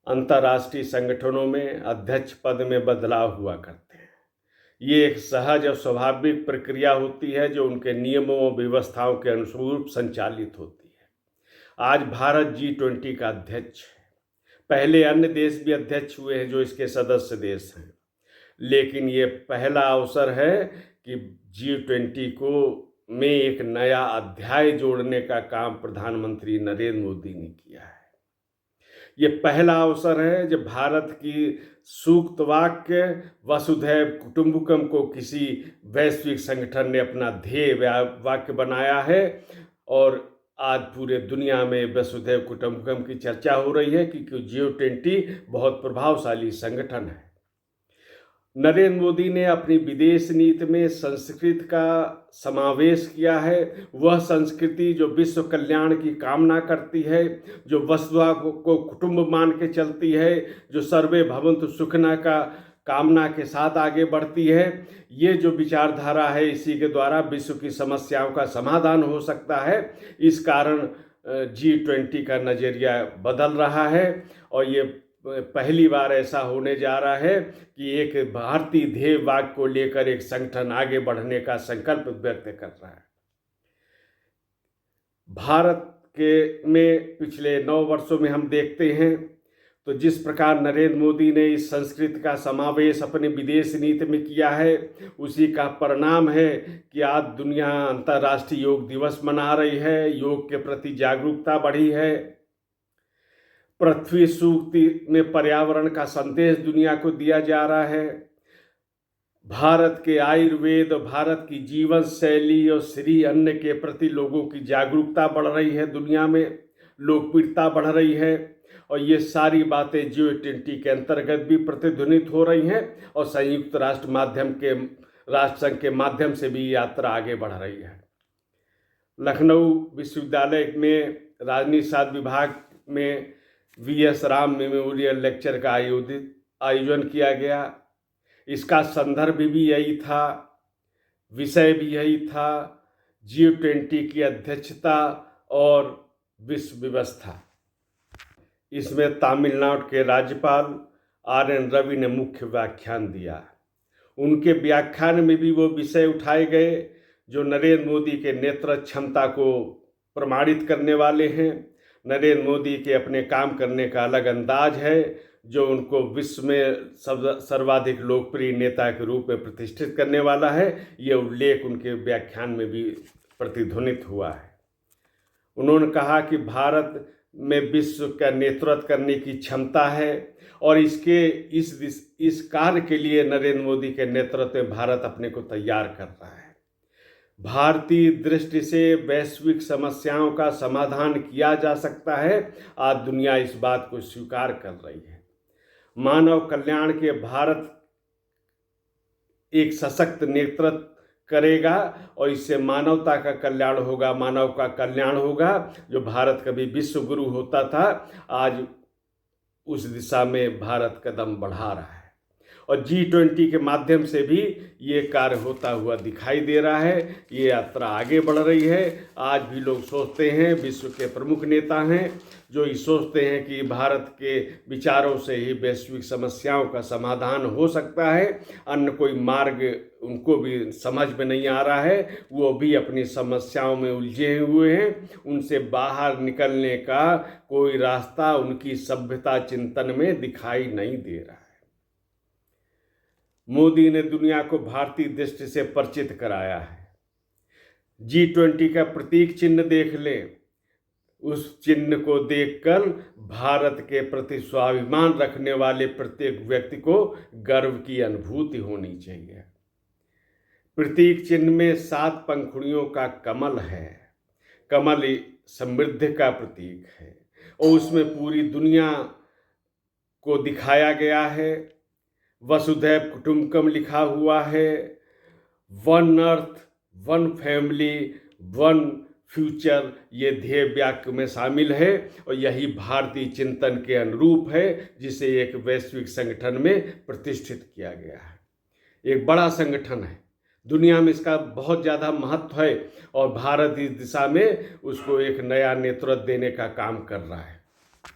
अंतर्राष्ट्रीय संगठनों में अध्यक्ष पद में बदलाव हुआ करते हैं। ये एक सहज और स्वाभाविक प्रक्रिया होती है जो उनके नियमों और व्यवस्थाओं के अनुरूप संचालित होती है। आज भारत G20 का अध्यक्ष है। पहले अन्य देश भी अध्यक्ष हुए हैं जो इसके सदस्य देश हैं, लेकिन ये पहला अवसर है कि G20 को में एक नया अध्याय जोड़ने का काम प्रधानमंत्री नरेंद्र मोदी ने किया है। ये पहला अवसर है जब भारत की सूक्त वाक्य वसुधैव कुटुंबकम को किसी वैश्विक संगठन ने अपना ध्येय वाक्य बनाया है, और आज पूरे दुनिया में वसुधैव कुटुंबकम की चर्चा हो रही है क्योंकि G20 बहुत प्रभावशाली संगठन है। नरेंद्र मोदी ने अपनी विदेश नीति में संस्कृत का समावेश किया है। वह संस्कृति जो विश्व कल्याण की कामना करती है, जो वसुधा को कुटुंब मान के चलती है, जो सर्वे भवन्तु सुखिनः का कामना के साथ आगे बढ़ती है। ये जो विचारधारा है, इसी के द्वारा विश्व की समस्याओं का समाधान हो सकता है। इस कारण G20 का नज़रिया बदल रहा है, और ये पहली बार ऐसा होने जा रहा है कि एक भारतीय ध्येय वाक्य को लेकर एक संगठन आगे बढ़ने का संकल्प व्यक्त कर रहा है। भारत के में पिछले 9 वर्षों में हम देखते हैं तो जिस प्रकार नरेंद्र मोदी ने इस संस्कृति का समावेश अपने विदेश नीति में किया है, उसी का परिणाम है कि आज दुनिया अंतर्राष्ट्रीय योग दिवस मना रही है। योग के प्रति जागरूकता बढ़ी है। पृथ्वी सूक्ति में पर्यावरण का संदेश दुनिया को दिया जा रहा है। भारत के आयुर्वेद और भारत की जीवन शैली और श्री अन्न के प्रति लोगों की जागरूकता बढ़ रही है, दुनिया में लोकप्रियता बढ़ रही है, और ये सारी बातें G20 के अंतर्गत भी प्रतिध्वनित हो रही हैं, और संयुक्त राष्ट्र संघ के माध्यम से भी यात्रा आगे बढ़ रही है। लखनऊ विश्वविद्यालय में राजनीति शास्त्र विभाग में V.S. राम मेमोरियल लेक्चर का आयोजन किया गया। इसका संदर्भ भी यही था, विषय भी यही था, G20 की अध्यक्षता और विश्व व्यवस्था। इसमें तमिलनाडु के राज्यपाल R.N. रवि ने मुख्य व्याख्यान दिया। उनके व्याख्यान में भी वो विषय उठाए गए जो नरेंद्र मोदी के नेतृत्व क्षमता को प्रमाणित करने वाले हैं। नरेंद्र मोदी के अपने काम करने का अलग अंदाज है जो उनको विश्व में सर्वाधिक लोकप्रिय नेता के रूप में प्रतिष्ठित करने वाला है। ये उल्लेख उनके व्याख्यान में भी प्रतिध्वनित हुआ है। उन्होंने कहा कि भारत में विश्व का नेतृत्व करने की क्षमता है, और इस कार्य के लिए नरेंद्र मोदी के नेतृत्व में भारत अपने को तैयार कर रहा है। भारतीय दृष्टि से वैश्विक समस्याओं का समाधान किया जा सकता है। आज दुनिया इस बात को स्वीकार कर रही है। मानव कल्याण के भारत एक सशक्त नेतृत्व करेगा, और इससे मानवता का कल्याण होगा, मानव का कल्याण होगा। जो भारत कभी विश्व गुरु होता था, आज उस दिशा में भारत कदम बढ़ा रहा है, और G20 के माध्यम से भी ये कार्य होता हुआ दिखाई दे रहा है। ये यात्रा आगे बढ़ रही है। आज भी लोग सोचते हैं, विश्व के प्रमुख नेता हैं जो ये सोचते हैं कि भारत के विचारों से ही वैश्विक समस्याओं का समाधान हो सकता है। अन्य कोई मार्ग उनको भी समझ में नहीं आ रहा है। वो भी अपनी समस्याओं में उलझे हुए हैं। उनसे बाहर निकलने का कोई रास्ता उनकी सभ्यता चिंतन में दिखाई नहीं दे रहा है। मोदी ने दुनिया को भारतीय दृष्टि से परिचित कराया है। G20 का प्रतीक चिन्ह देख ले, उस चिन्ह को देखकर भारत के प्रति स्वाभिमान रखने वाले प्रत्येक व्यक्ति को गर्व की अनुभूति होनी चाहिए। प्रतीक चिन्ह में 7 पंखुड़ियों का कमल है। कमल समृद्धि का प्रतीक है, और उसमें पूरी दुनिया को दिखाया गया है। वसुधैव कुटुंबकम लिखा हुआ है। One earth, one family, one future, ये ध्येय वाक्य में शामिल है, और यही भारतीय चिंतन के अनुरूप है जिसे एक वैश्विक संगठन में प्रतिष्ठित किया गया है। एक बड़ा संगठन है, दुनिया में इसका बहुत ज़्यादा महत्व है और भारत इस दिशा में उसको एक नया नेतृत्व देने का काम कर रहा है।